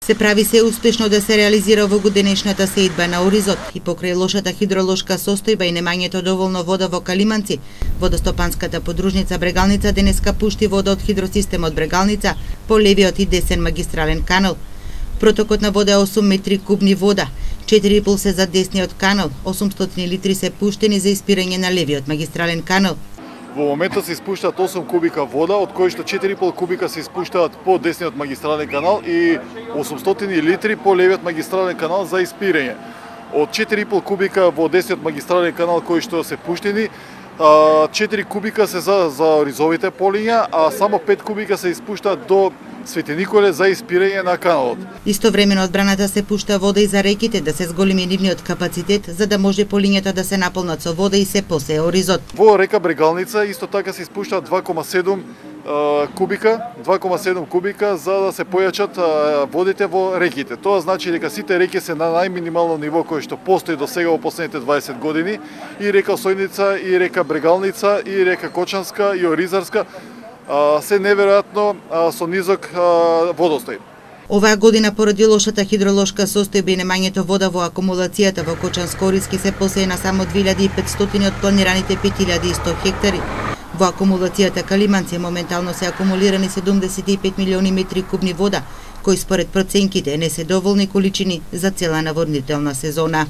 Се прави се успешно да се реализира овогодинешната сеидба на оризот и покрај лошата хидролошка состојба и немањето доволно вода во Калиманци, водостопанската подружница Брегалница денеска пушти вода од хидросистемот Брегалница по левиот и десен магистрален канал. Протокот на вода е 8 метри кубни вода, 4,5 се за десниот канал, 800 литри се пуштени за испирање на левиот магистрален канал. Во моментот се испуштаат 8 кубика вода, од кои што 4,5 кубика се испуштаат по десниот магистрален канал и 800 литри по левиот магистрален канал за испирање. Од 4,5 кубика во десниот магистрален канал кои што се пуштени, 4 кубика се за оризовите полиња, а само 5 кубика се испуштаат до Свети Николе за испирање на каналот. Истовремено одбраната се пушта вода и за реките да се зголеми нивниот капацитет за да може полињата да се наполнат со вода и се посее оризот. Во река Брегалница исто така се испуштаат 2,7 кубика за да се појачат водите во реките. Тоа значи дека сите реки се на најминимално ниво кое што постои до сега во последните 20 години, и река Сојница, и река Брегалница, и река Кочанска, и Оризарска, се неверојатно со низок водостој. Оваа година поради лошата хидролошка состојба и немањето вода во акумулацијата во Кочанско-Ориски се посее на само 2500 од планираните 5100 хектари. Во акумулацијата Калиманци моментално се акумулирани 75 милиони метри кубни вода, кои според проценките не се доволни количини за цела наводнителна сезона.